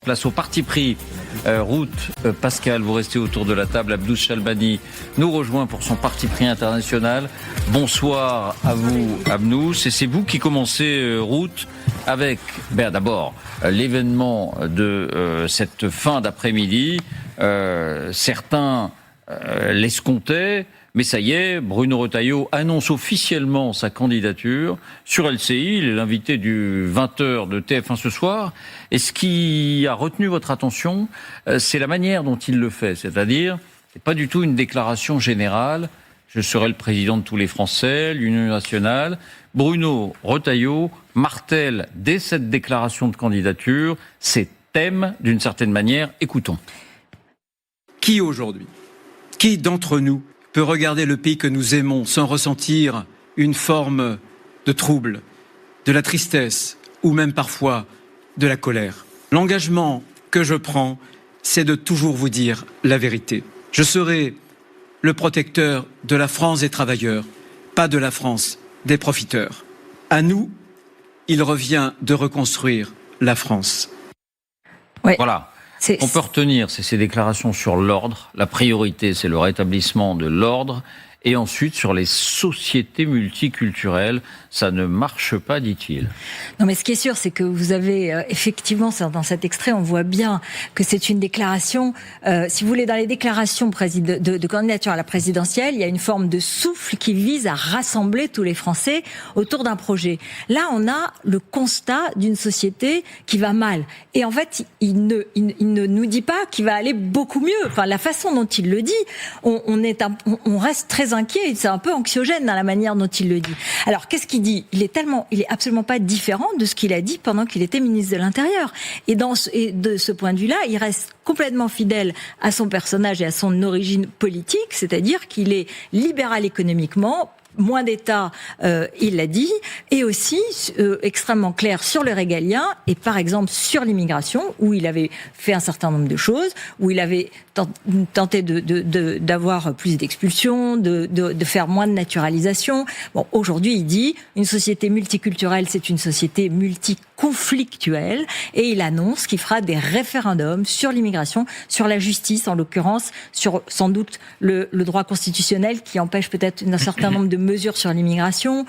Place au parti pris. Pascal, vous restez autour de la table. Abdou Chalbani nous rejoint pour son parti pris international. Bonsoir à vous, Abnous. Et c'est vous qui commencez, Ruth, avec d'abord l'événement de cette fin d'après-midi. Certains l'escomptaient. Mais ça y est, Bruno Retailleau annonce officiellement sa candidature sur LCI. Il est l'invité du 20h de TF1 ce soir. Et ce qui a retenu votre attention, c'est la manière dont il le fait. C'est-à-dire, c'est pas du tout une déclaration générale. Je serai le président de tous les Français, l'Union nationale. Bruno Retailleau martèle dès cette déclaration de candidature ses thèmes d'une certaine manière. Écoutons. Qui aujourd'hui, qui d'entre nous peut regarder le pays que nous aimons sans ressentir une forme de trouble, de la tristesse ou même parfois de la colère. L'engagement que je prends, c'est de toujours vous dire la vérité. Je serai le protecteur de la France des travailleurs, pas de la France des profiteurs. À nous, il revient de reconstruire la France. Oui. Voilà. On peut retenir ces déclarations sur l'ordre. La priorité, c'est le rétablissement de l'ordre. Et ensuite, sur les sociétés multiculturelles, ça ne marche pas, dit-il. Non, mais ce qui est sûr, c'est que vous avez effectivement, dans cet extrait, on voit bien que c'est une déclaration. Si vous voulez, dans les déclarations de candidature à la présidentielle, il y a une forme de souffle qui vise à rassembler tous les Français autour d'un projet. Là, on a le constat d'une société qui va mal. Et en fait, il ne nous dit pas qu'il va aller beaucoup mieux. Enfin, la façon dont il le dit, on reste très inquiet, c'est un peu anxiogène dans la manière dont il le dit. Alors, qu'est-ce qu'il dit ? Il est absolument pas différent de ce qu'il a dit pendant qu'il était ministre de l'Intérieur. Et de ce point de vue-là, il reste complètement fidèle à son personnage et à son origine politique, c'est-à-dire qu'il est libéral économiquement, moins d'État, il l'a dit, et aussi extrêmement clair sur le régalien, et par exemple sur l'immigration, où il avait fait un certain nombre de choses, où il avait tenté d'avoir plus d'expulsions, de faire moins de naturalisation. Bon, aujourd'hui, il dit, une société multiculturelle, c'est une société multiconflictuelle, et il annonce qu'il fera des référendums sur l'immigration, sur la justice, en l'occurrence, sur sans doute le droit constitutionnel qui empêche peut-être un certain nombre de mesures sur l'immigration,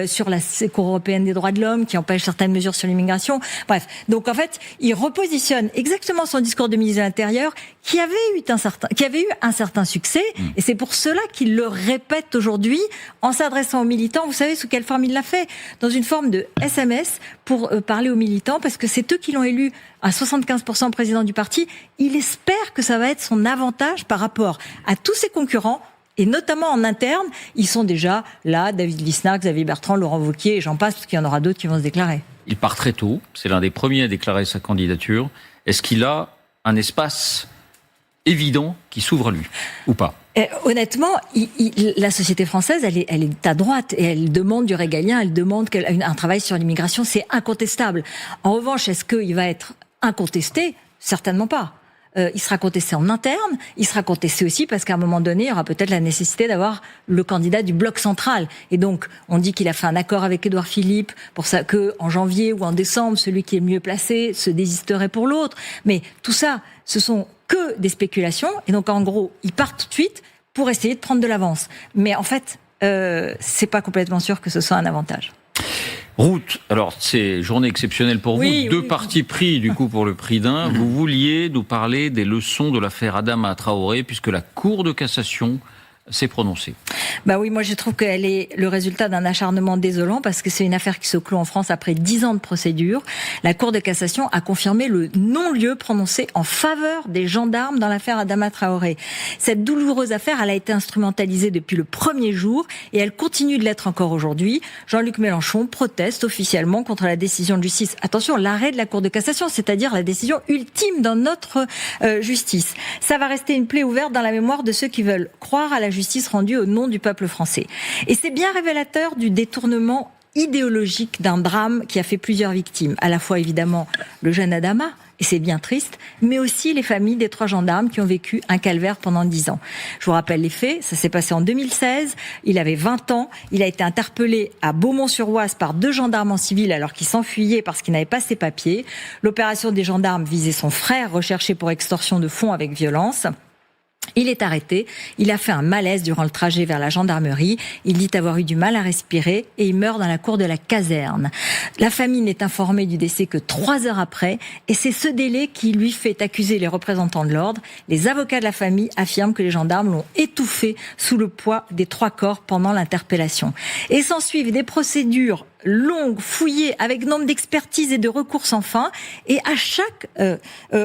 sur la Cour européenne des droits de l'homme qui empêche certaines mesures sur l'immigration. Bref, donc en fait, il repositionne exactement son discours de ministre de l'Intérieur qui avait eu un certain succès, et c'est pour cela qu'il le répète aujourd'hui en s'adressant aux militants. Vous savez sous quelle forme il l'a fait ? Dans une forme de SMS pour parler aux militants, parce que c'est eux qui l'ont élu à 75% président du parti. Il espère que ça va être son avantage par rapport à tous ses concurrents, et notamment en interne. Ils sont déjà là, David Lisnard, Xavier Bertrand, Laurent Wauquiez, et j'en passe, parce qu'il y en aura d'autres qui vont se déclarer. Il part très tôt, c'est l'un des premiers à déclarer sa candidature. Est-ce qu'il a un espace évident qui s'ouvre à lui, ou pas ? Honnêtement, la société française, elle est à droite, et elle demande du régalien, elle demande un travail sur l'immigration, c'est incontestable. En revanche, est-ce qu'il va être incontesté ? Certainement pas. Il sera contesté en interne, il sera contesté aussi parce qu'à un moment donné, il y aura peut-être la nécessité d'avoir le candidat du bloc central. Et donc, on dit qu'il a fait un accord avec Édouard Philippe pour ça que en janvier ou en décembre, celui qui est mieux placé se désisterait pour l'autre. Mais tout ça, ce sont que des spéculations. Et donc, en gros, il part tout de suite pour essayer de prendre de l'avance. Mais en fait, c'est pas complètement sûr que ce soit un avantage. Ruth, alors c'est journée exceptionnelle pour vous, deux partis pris du coup pour le prix d'un. Vous vouliez nous parler des leçons de l'affaire Adama Traoré puisque la Cour de cassation s'est prononcée. Bah oui, moi je trouve qu'elle est le résultat d'un acharnement désolant parce que c'est une affaire qui se clôt en France après 10 ans de procédure. La Cour de cassation a confirmé le non-lieu prononcé en faveur des gendarmes dans l'affaire Adama Traoré. Cette douloureuse affaire, elle a été instrumentalisée depuis le premier jour et elle continue de l'être encore aujourd'hui. Jean-Luc Mélenchon proteste officiellement contre la décision de justice. Attention, l'arrêt de la Cour de cassation, c'est-à-dire la décision ultime dans notre justice. Ça va rester une plaie ouverte dans la mémoire de ceux qui veulent croire à la justice rendue au nom du peuple français. Et c'est bien révélateur du détournement idéologique d'un drame qui a fait plusieurs victimes. À la fois, évidemment, le jeune Adama, et c'est bien triste, mais aussi les familles des 3 gendarmes qui ont vécu un calvaire pendant 10 ans. Je vous rappelle les faits, ça s'est passé en 2016, il avait 20 ans, il a été interpellé à Beaumont-sur-Oise par 2 gendarmes en civil alors qu'il s'enfuyait parce qu'il n'avait pas ses papiers. L'opération des gendarmes visait son frère, recherché pour extorsion de fonds avec violence. Il est arrêté, il a fait un malaise durant le trajet vers la gendarmerie, il dit avoir eu du mal à respirer et il meurt dans la cour de la caserne. La famille n'est informée du décès que 3 heures après et c'est ce délai qui lui fait accuser les représentants de l'ordre. Les avocats de la famille affirment que les gendarmes l'ont étouffé sous le poids des 3 corps pendant l'interpellation. Et s'en suivent des procédures longues, fouillées, avec nombre d'expertises et de recours sans fin. Et à chaque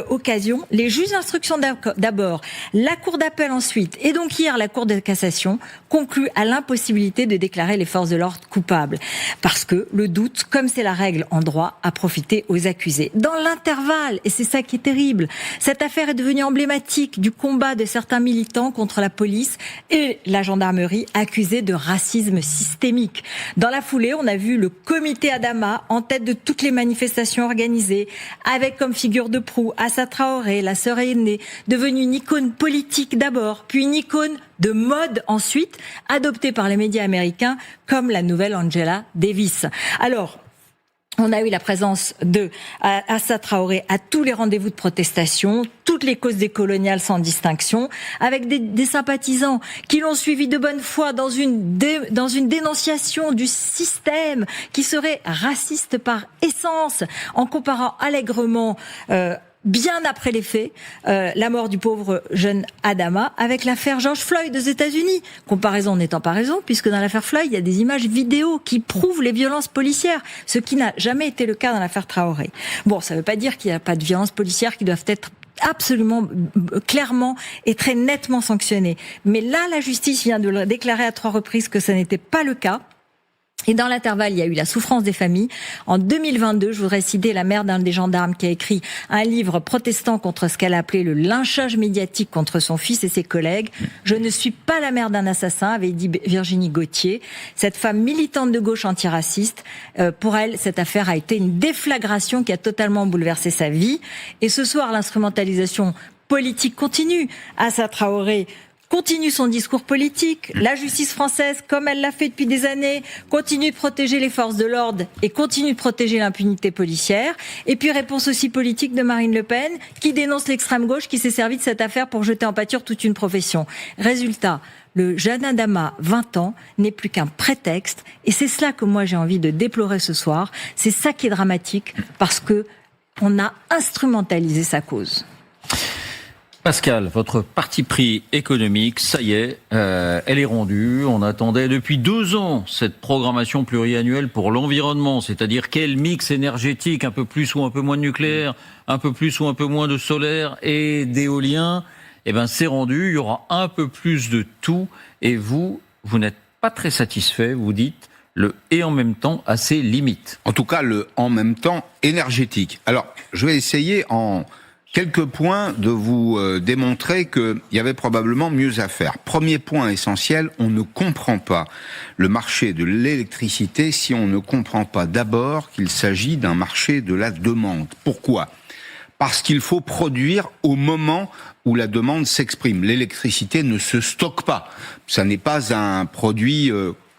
occasion, les juges d'instruction d'abord, la Cour d'appel ensuite, et donc hier la Cour de cassation, conclut à l'impossibilité de déclarer les forces de l'ordre coupables. Parce que le doute, comme c'est la règle en droit, a profité aux accusés. Dans l'intervalle, et c'est ça qui est terrible, cette affaire est devenue emblématique du combat de certains militants contre la police et la gendarmerie accusés de racisme systémique. Dans la foulée, on a vu le comité Adama en tête de toutes les manifestations organisées, avec comme figure de proue Assa Traoré, la sœur aînée, devenue une icône politique d'abord, puis une icône de mode ensuite, adoptée par les médias américains comme la nouvelle Angela Davis. Alors, on a eu la présence de Assa Traoré à tous les rendez-vous de protestation, toutes les causes décoloniales sans distinction, avec des sympathisants qui l'ont suivi de bonne foi dans une dénonciation du système qui serait raciste par essence, en comparant allègrement bien après les faits, la mort du pauvre jeune Adama avec l'affaire George Floyd aux États-Unis. Comparaison n'étant pas raison, puisque dans l'affaire Floyd, il y a des images vidéo qui prouvent les violences policières, ce qui n'a jamais été le cas dans l'affaire Traoré. Bon, ça ne veut pas dire qu'il n'y a pas de violences policières qui doivent être absolument clairement et très nettement sanctionnées. Mais là, la justice vient de le déclarer à 3 reprises que ça n'était pas le cas. Et dans l'intervalle, il y a eu la souffrance des familles. En 2022, je voudrais citer la mère d'un des gendarmes qui a écrit un livre protestant contre ce qu'elle a appelé le lynchage médiatique contre son fils et ses collègues. Je ne suis pas la mère d'un assassin, avait dit Virginie Gauthier. Cette femme militante de gauche antiraciste, pour elle, cette affaire a été une déflagration qui a totalement bouleversé sa vie. Et ce soir, l'instrumentalisation politique continue. Assa Traoré continue son discours politique. La justice française, comme elle l'a fait depuis des années, continue de protéger les forces de l'ordre et continue de protéger l'impunité policière. Et puis réponse aussi politique de Marine Le Pen, qui dénonce l'extrême gauche qui s'est servi de cette affaire pour jeter en pâture toute une profession. Résultat, le jeune Adama, 20 ans, n'est plus qu'un prétexte. Et c'est cela que moi j'ai envie de déplorer ce soir. C'est ça qui est dramatique, parce que on a instrumentalisé sa cause. Pascal, votre parti pris économique, ça y est, elle est rendue. On attendait depuis 2 ans cette programmation pluriannuelle pour l'environnement, c'est-à-dire quel mix énergétique, un peu plus ou un peu moins de nucléaire, un peu plus ou un peu moins de solaire et d'éolien. Eh ben, c'est rendu. Il y aura un peu plus de tout. Et vous n'êtes pas très satisfait. Vous dites le et en même temps à ses limites. En tout cas, le en même temps énergétique. Alors, je vais essayer en quelques points de vous démontrer qu'il y avait probablement mieux à faire. Premier point essentiel, on ne comprend pas le marché de l'électricité si on ne comprend pas d'abord qu'il s'agit d'un marché de la demande. Pourquoi ? Parce qu'il faut produire au moment où la demande s'exprime. L'électricité ne se stocke pas. Ça n'est pas un produit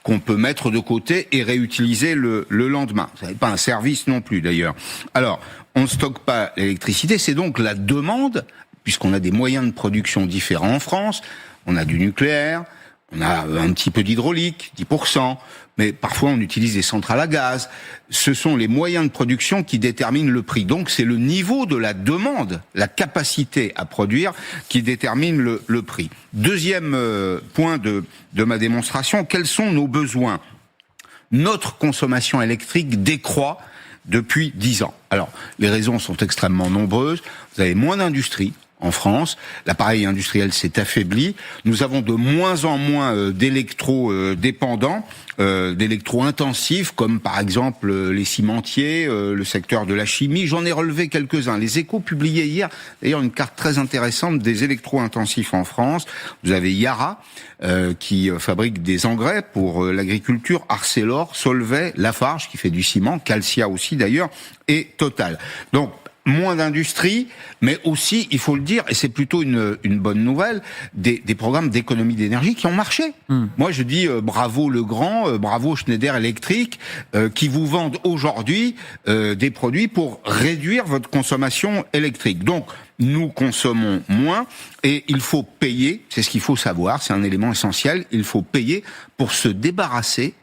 qu'on peut mettre de côté et réutiliser le lendemain. Ce n'est pas un service non plus d'ailleurs. Alors, on ne stocke pas l'électricité, c'est donc la demande, puisqu'on a des moyens de production différents en France. On a du nucléaire, on a un petit peu d'hydraulique, 10%, mais parfois on utilise des centrales à gaz. Ce sont les moyens de production qui déterminent le prix. Donc c'est le niveau de la demande, la capacité à produire qui détermine le prix. Deuxième point de ma démonstration, quels sont nos besoins ? Notre consommation électrique décroît depuis 10 ans. Alors, les raisons sont extrêmement nombreuses. Vous avez moins d'industrie en France, l'appareil industriel s'est affaibli, nous avons de moins en moins d'électro-dépendants, d'électro-intensifs, comme par exemple les cimentiers, le secteur de la chimie. J'en ai relevé quelques-uns. Les Échos publiaient hier, d'ailleurs, une carte très intéressante des électro-intensifs en France. Vous avez Yara, qui fabrique des engrais pour l'agriculture, Arcelor, Solvay, Lafarge, qui fait du ciment, Calcia aussi d'ailleurs, et Total. Donc, moins d'industrie, mais aussi, il faut le dire, et c'est plutôt une bonne nouvelle, des programmes d'économie d'énergie qui ont marché. Moi, je dis bravo Legrand, bravo Schneider Electric, qui vous vendent aujourd'hui des produits pour réduire votre consommation électrique. Donc, nous consommons moins et il faut payer, c'est ce qu'il faut savoir, c'est un élément essentiel, il faut payer pour se débarrasser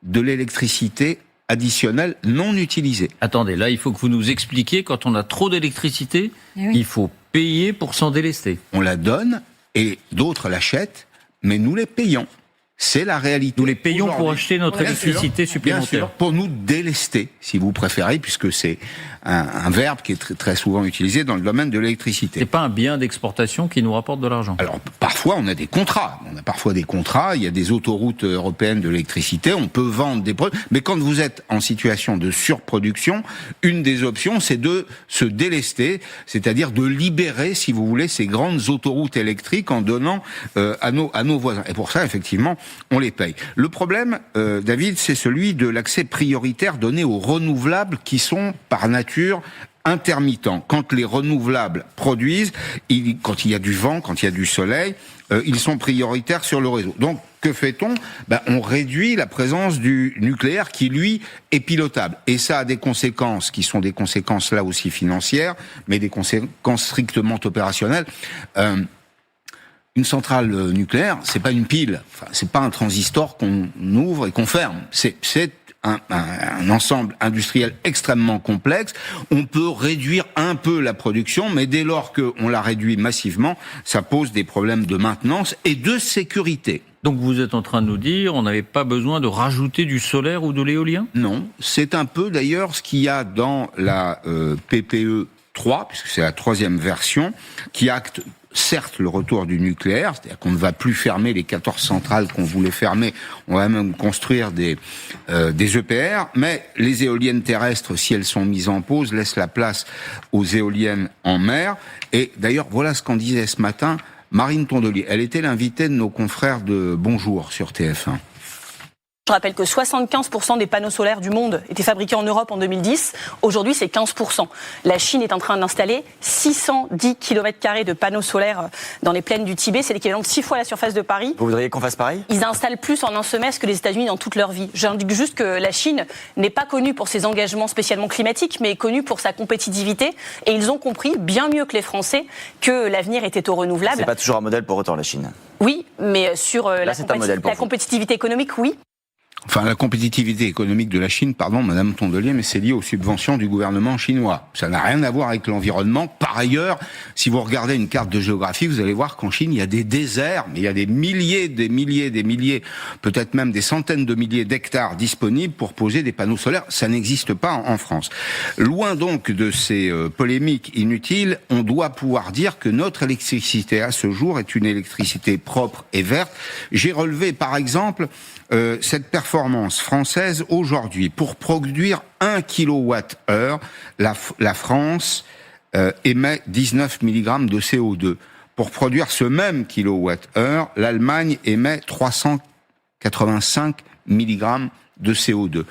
de l'électricité additionnelle non utilisée. Attendez, là, il faut que vous nous expliquiez, quand on a trop d'électricité, il faut payer pour s'en délester. On la donne et d'autres l'achètent, mais nous les payons. C'est la réalité. Nous les payons pour acheter notre électricité supplémentaire. Bien sûr, pour nous délester, si vous préférez, puisque c'est un verbe qui est très, très souvent utilisé dans le domaine de l'électricité. C'est pas un bien d'exportation qui nous rapporte de l'argent. Alors, parfois, on a des contrats. On a parfois des contrats. Il y a des autoroutes européennes de l'électricité. On peut vendre des produits. Mais quand vous êtes en situation de surproduction, une des options, c'est de se délester, c'est-à-dire de libérer, si vous voulez, ces grandes autoroutes électriques en donnant à nos voisins. Et pour ça, effectivement, on les paye. Le problème, David, c'est celui de l'accès prioritaire donné aux renouvelables qui sont par nature intermittents. Quand les renouvelables produisent, quand il y a du vent, quand il y a du soleil, ils sont prioritaires sur le réseau. Donc, que fait-on ? On réduit la présence du nucléaire qui, lui, est pilotable. Et ça a des conséquences qui sont des conséquences là aussi financières, mais des conséquences strictement opérationnelles. Une centrale nucléaire, c'est pas une pile, c'est pas un transistor qu'on ouvre et qu'on ferme. C'est un ensemble industriel extrêmement complexe. On peut réduire un peu la production, mais dès lors qu'on la réduit massivement, ça pose des problèmes de maintenance et de sécurité. Donc vous êtes en train de nous dire, on n'avait pas besoin de rajouter du solaire ou de l'éolien ? Non, c'est un peu d'ailleurs ce qu'il y a dans la PPE 3, puisque c'est la 3e version, qui acte certes le retour du nucléaire, c'est-à-dire qu'on ne va plus fermer les 14 centrales qu'on voulait fermer, on va même construire des EPR, mais les éoliennes terrestres, si elles sont mises en pause, laissent la place aux éoliennes en mer. Et d'ailleurs, voilà ce qu'en disait ce matin Marine Tondelier. Elle était l'invitée de nos confrères de Bonjour sur TF1. Je rappelle que 75% des panneaux solaires du monde étaient fabriqués en Europe en 2010. Aujourd'hui, c'est 15%. La Chine est en train d'installer 610 km² de panneaux solaires dans les plaines du Tibet. C'est l'équivalent de 6 fois la surface de Paris. Vous voudriez qu'on fasse pareil ? Ils installent plus en un semestre que les États-Unis dans toute leur vie. J'indique juste que la Chine n'est pas connue pour ses engagements spécialement climatiques, mais est connue pour sa compétitivité. Et ils ont compris, bien mieux que les Français, que l'avenir était au renouvelable. C'est pas toujours un modèle pour autant, la Chine. Oui, mais sur la compétitivité économique, oui. Enfin, la compétitivité économique de la Chine, pardon, Madame Tondelier, mais c'est lié aux subventions du gouvernement chinois. Ça n'a rien à voir avec l'environnement. Par ailleurs, si vous regardez une carte de géographie, vous allez voir qu'en Chine, il y a des déserts, mais il y a des milliers, peut-être même des centaines de milliers d'hectares disponibles pour poser des panneaux solaires. Ça n'existe pas en France. Loin donc de ces polémiques inutiles, on doit pouvoir dire que notre électricité à ce jour est une électricité propre et verte. J'ai relevé, par exemple, cette performance française aujourd'hui. Pour produire 1 kWh, la France émet 19 mg de CO2. Pour produire ce même kilowattheure, l'Allemagne émet 385 mg de CO2.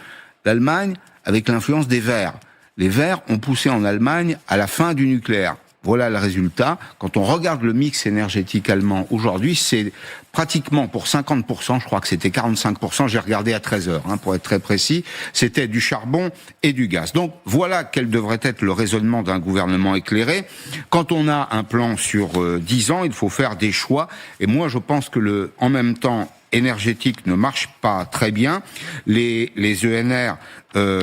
L'Allemagne, avec l'influence des Verts. Les Verts ont poussé en Allemagne à la fin du nucléaire. Voilà le résultat. Quand on regarde le mix énergétique allemand aujourd'hui, c'est pratiquement pour 50%, je crois que c'était 45%, j'ai regardé à 13h, pour être très précis, c'était du charbon et du gaz. Donc voilà quel devrait être le raisonnement d'un gouvernement éclairé. Quand on a un plan sur 10 ans, il faut faire des choix. Et moi, je pense que en même temps, énergétique ne marche pas très bien. Les ENR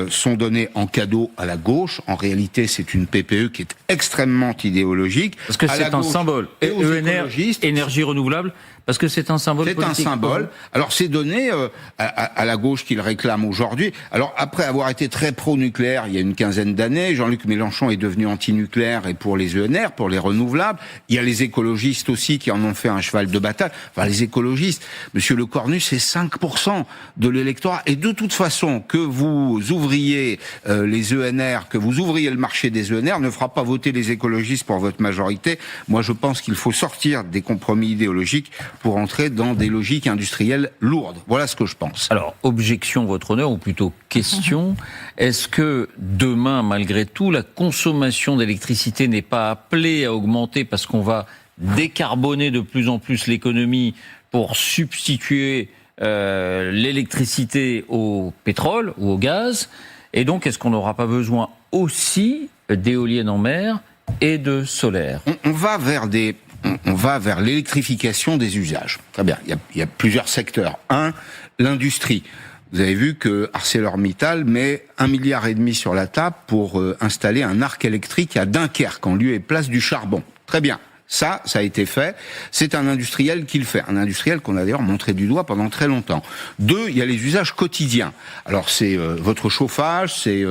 sont donnés en cadeau à la gauche. En réalité, c'est une PPE qui est extrêmement idéologique. Parce que c'est un symbole. Et aux ENR, énergie renouvelable, parce que c'est un symbole politique. C'est un symbole. Alors c'est donné à la gauche qui le réclame aujourd'hui. Alors après avoir été très pro-nucléaire il y a une quinzaine d'années, Jean-Luc Mélenchon est devenu anti-nucléaire et pour les ENR, pour les renouvelables. Il y a les écologistes aussi qui en ont fait un cheval de bataille. Enfin les écologistes, Monsieur le Cornu, c'est 5% de l'électorat. Et de toute façon, que vous ouvriez les ENR, que vous ouvriez le marché des ENR, ne fera pas voter les écologistes pour votre majorité. Moi, je pense qu'il faut sortir des compromis idéologiques pour entrer dans des logiques industrielles lourdes. Voilà ce que je pense. Alors, objection, votre honneur, ou plutôt question, est-ce que demain, malgré tout, la consommation d'électricité n'est pas appelée à augmenter parce qu'on va décarboner de plus en plus l'économie pour substituer l'électricité au pétrole ou au gaz? Et donc, est-ce qu'on n'aura pas besoin aussi d'éoliennes en mer et de solaire? On va vers l'électrification des usages. Très bien. Il y a plusieurs secteurs. Un, l'industrie. Vous avez vu que ArcelorMittal met 1,5 milliard sur la table pour installer un arc électrique à Dunkerque, en lieu et place du charbon. Très bien. Ça a été fait. C'est un industriel qui le fait. Un industriel qu'on a d'ailleurs montré du doigt pendant très longtemps. 2, il y a les usages quotidiens. Alors c'est votre chauffage, c'est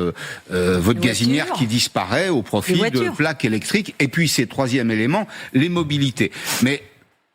votre gazinière qui disparaît au profit de plaques électriques. Et puis c'est 3e élément, les mobilités. Mais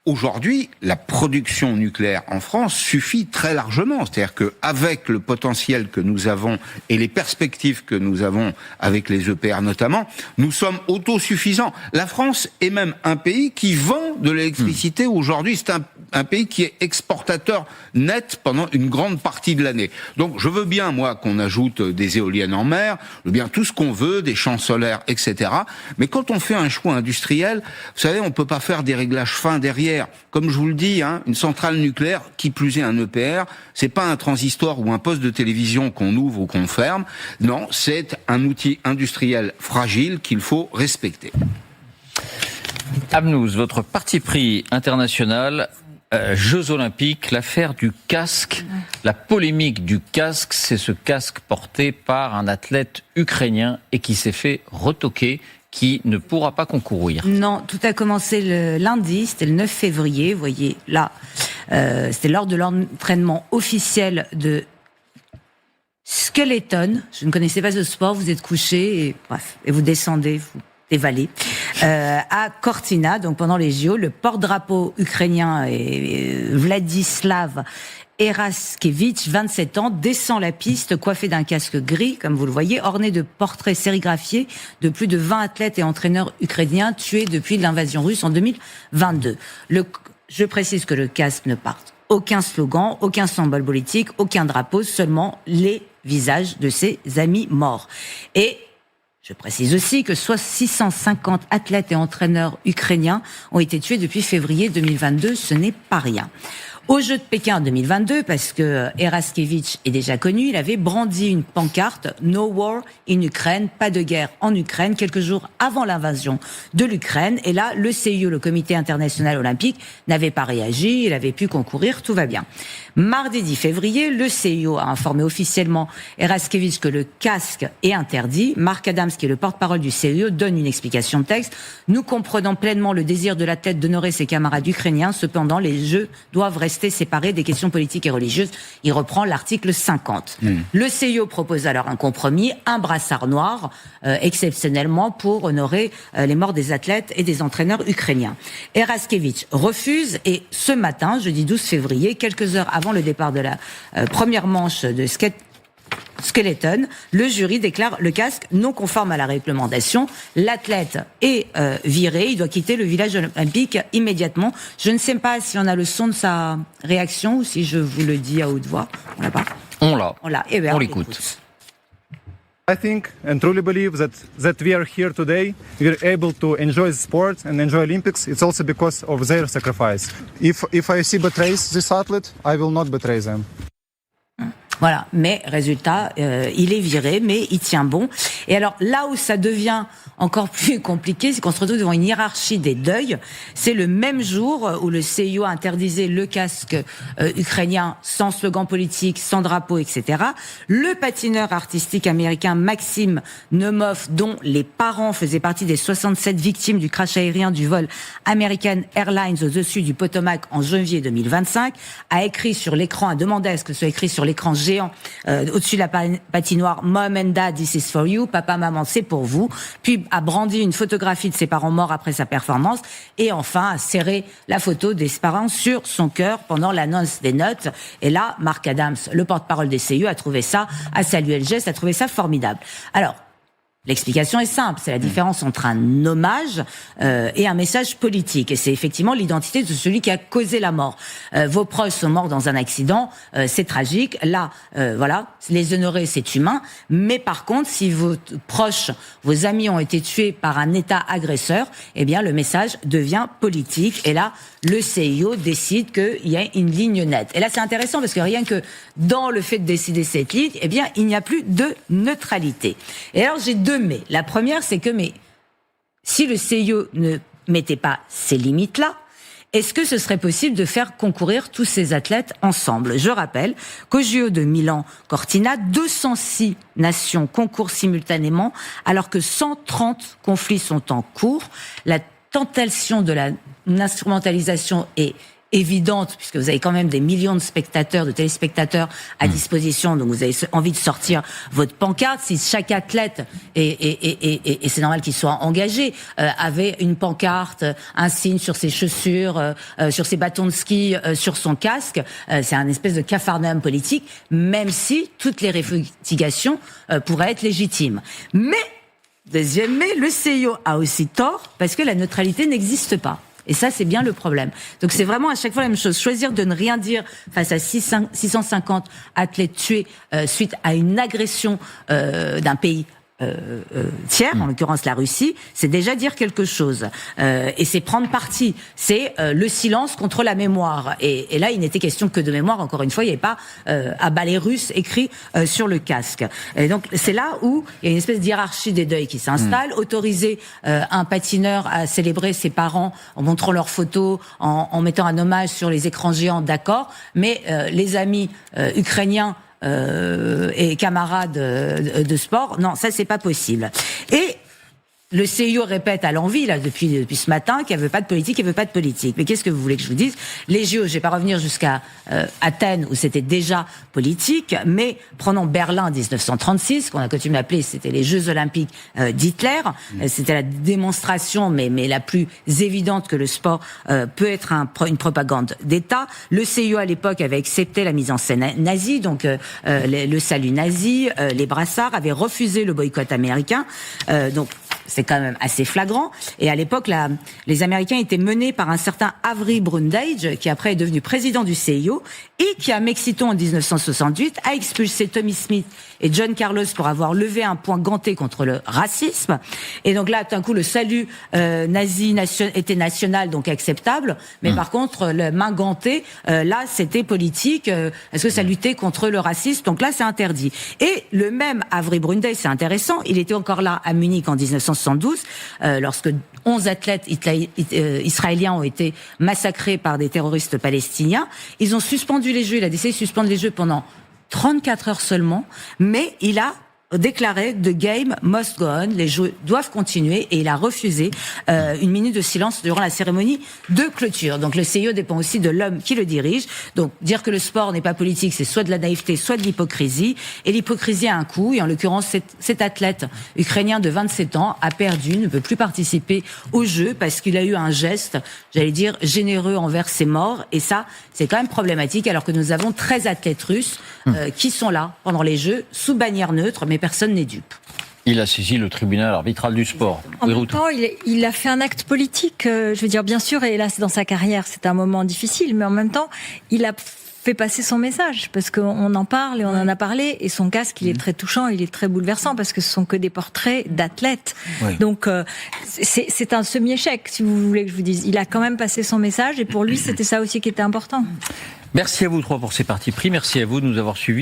aujourd'hui, la production nucléaire en France suffit très largement. C'est-à-dire qu'avec le potentiel que nous avons et les perspectives que nous avons avec les EPR notamment, nous sommes autosuffisants. La France est même un pays qui vend de l'électricité aujourd'hui. C'est un pays qui est exportateur net pendant une grande partie de l'année. Donc je veux bien, moi, qu'on ajoute des éoliennes en mer, je veux bien tout ce qu'on veut, des champs solaires, etc. Mais quand on fait un choix industriel, vous savez, on peut pas faire des réglages fins derrière. Comme je vous le dis, une centrale nucléaire, qui plus est un EPR, c'est pas un transistor ou un poste de télévision qu'on ouvre ou qu'on ferme. Non, c'est un outil industriel fragile qu'il faut respecter. Amnouz, votre parti pris international, Jeux Olympiques, l'affaire du casque, la polémique du casque, c'est ce casque porté par un athlète ukrainien et qui s'est fait retoquer, qui ne pourra pas concourir. Non, tout a commencé le lundi, c'était le 9 février, vous voyez là, c'était lors de l'entraînement officiel de Skeleton. Je ne connaissais pas ce sport, vous êtes couché et bref, et vous descendez, vous dévalez, à Cortina, donc pendant les JO, le porte-drapeau ukrainien Vladislav Eraskevich, 27 ans, descend la piste coiffé d'un casque gris, comme vous le voyez, orné de portraits sérigraphiés de plus de 20 athlètes et entraîneurs ukrainiens tués depuis l'invasion russe en 2022. Je précise que le casque ne porte aucun slogan, aucun symbole politique, aucun drapeau, seulement les visages de ses amis morts. Et je précise aussi que soit 650 athlètes et entraîneurs ukrainiens ont été tués depuis février 2022, ce n'est pas rien. Aux Jeux de Pékin 2022, parce que Eraskevich est déjà connu, il avait brandi une pancarte « No war in Ukraine », pas de guerre en Ukraine, quelques jours avant l'invasion de l'Ukraine. Et là, le CIO, le Comité international olympique, n'avait pas réagi, il avait pu concourir, tout va bien. Mardi 10 février, le CIO a informé officiellement Eraskevich que le casque est interdit. Mark Adams, qui est le porte-parole du CIO, donne une explication de texte. « Nous comprenons pleinement le désir de l'athlète d'honorer ses camarades ukrainiens, cependant les Jeux doivent rester séparés des questions politiques et religieuses. » Il reprend l'article 50. Le CIO propose alors un compromis, un brassard noir, exceptionnellement pour honorer les morts des athlètes et des entraîneurs ukrainiens. Eraskevich refuse et ce matin, jeudi 12 février, quelques heures avant le départ de la première manche de Skeleton, le jury déclare le casque non conforme à la réglementation. L'athlète est viré, il doit quitter le village olympique immédiatement. Je ne sais pas si on a le son de sa réaction ou si je vous le dis à haute voix. On l'a pas ? On l'a. Eh bien, on l'écoute. I think and truly believe that we are here today, we are able to enjoy the sport and enjoy Olympics. It's also because of their sacrifice. If I see betrays this athlete, I will not betray them. Voilà, mais résultat, il est viré, mais il tient bon. Et alors là où ça devient encore plus compliqué, c'est qu'on se retrouve devant une hiérarchie des deuils. C'est le même jour où le CIO a interdisé le casque ukrainien sans slogan politique, sans drapeau, etc. Le patineur artistique américain Maxime Nemov, dont les parents faisaient partie des 67 victimes du crash aérien du vol American Airlines au-dessus du Potomac en janvier 2025, a écrit sur l'écran, a demandé à ce que ce soit écrit sur l'écran géant au-dessus de la patinoire, Mom and Dad, this is for you, papa, maman, c'est pour vous, puis a brandi une photographie de ses parents morts après sa performance, et enfin a serré la photo des parents sur son cœur pendant l'annonce des notes. Et là, Mark Adams, le porte-parole des CIO, a salué le geste, a trouvé ça formidable. Alors, l'explication est simple, c'est la différence entre un hommage et un message politique. Et c'est effectivement l'identité de celui qui a causé la mort. Vos proches sont morts dans un accident, c'est tragique. Là, voilà, les honorer, c'est humain. Mais par contre, si vos proches, vos amis ont été tués par un État agresseur, eh bien, le message devient politique. Et là, le CIO décide qu'il y a une ligne nette. Et là, c'est intéressant parce que rien que dans le fait de décider cette ligne, eh bien, il n'y a plus de neutralité. Et alors, j'ai deux mais. La première, c'est que si le CIO ne mettait pas ces limites-là, est-ce que ce serait possible de faire concourir tous ces athlètes ensemble? Je rappelle qu'au JO de Milan Cortina, 206 nations concourent simultanément, alors que 130 conflits sont en cours. La tentation de l'instrumentalisation est évidente, puisque vous avez quand même des millions de spectateurs, de téléspectateurs à disposition, donc vous avez envie de sortir votre pancarte. Si chaque athlète, et c'est normal qu'il soit engagé, avait une pancarte, un signe sur ses chaussures, sur ses bâtons de ski, sur son casque, c'est un espèce de capharnaüm politique, même si toutes les revendications pourraient être légitimes. Mais, deuxième mais, le CIO a aussi tort, parce que la neutralité n'existe pas. Et ça, c'est bien le problème. Donc c'est vraiment à chaque fois la même chose. Choisir de ne rien dire face à 650 athlètes tués suite à une agression d'un pays tiers, en l'occurrence la Russie, c'est déjà dire quelque chose. Et c'est prendre parti. C'est le silence contre la mémoire. Et là, il n'était question que de mémoire. Encore une fois, il n'y avait pas à balai russe écrit sur le casque. Et donc, c'est là où il y a une espèce d'hiérarchie des deuils qui s'installe. Autoriser un patineur à célébrer ses parents en montrant leurs photos, en mettant un hommage sur les écrans géants, d'accord. Mais les amis ukrainiens et camarades de sport, non, ça c'est pas possible. Et le CIO répète à l'envi, là, depuis ce matin, qu'il veut pas de politique, qu'il veut pas de politique. Mais qu'est-ce que vous voulez que je vous dise? Les JO, je vais pas revenir jusqu'à Athènes, où c'était déjà politique, mais prenons Berlin 1936, qu'on a coutume d'appeler, c'était les Jeux Olympiques d'Hitler. C'était la démonstration, mais la plus évidente que le sport peut être une propagande d'État. Le CIO, à l'époque, avait accepté la mise en scène nazie, donc le salut nazi, les brassards, avait refusé le boycott américain. Donc, c'est quand même assez flagrant. Et à l'époque, les Américains étaient menés par un certain Avery Brundage, qui après est devenu président du CIO, et qui, à Mexico en 1968, a expulsé Tommy Smith et John Carlos pour avoir levé un poing ganté contre le racisme. Et donc là, tout d'un coup, le salut nazi était national, donc acceptable. Mais par contre, le main gantée, là, c'était politique. Est-ce que ça luttait contre le racisme? Donc là, c'est interdit. Et le même Avery Brundage, c'est intéressant, il était encore là à Munich en 1972, lorsque 11 athlètes israéliens ont été massacrés par des terroristes palestiniens. Ils ont suspendu les Jeux, il a décidé de suspendre les Jeux pendant 34 heures seulement, mais il a déclaré « The game must go on », les Jeux doivent continuer, et il a refusé une minute de silence durant la cérémonie de clôture. Donc le CIO dépend aussi de l'homme qui le dirige. Donc dire que le sport n'est pas politique, c'est soit de la naïveté, soit de l'hypocrisie. Et l'hypocrisie a un coût, et en l'occurrence, cet athlète ukrainien de 27 ans a perdu, ne peut plus participer aux Jeux parce qu'il a eu un geste, j'allais dire, généreux envers ses morts. Et ça, c'est quand même problématique, alors que nous avons 13 athlètes russes qui sont là pendant les Jeux, sous bannière neutre, mais personne n'est dupe. Il a saisi le tribunal arbitral du sport. En même temps, il a fait un acte politique, je veux dire, bien sûr, et là, dans sa carrière, c'est un moment difficile, mais en même temps, il a fait passer son message, parce qu'on en parle et on en a parlé, et son casque, il est très touchant, il est très bouleversant, parce que ce sont que des portraits d'athlètes. Oui. Donc, c'est un semi-échec, si vous voulez que je vous dise. Il a quand même passé son message, et pour lui, c'était ça aussi qui était important. Merci à vous trois pour ces partis pris, merci à vous de nous avoir suivis.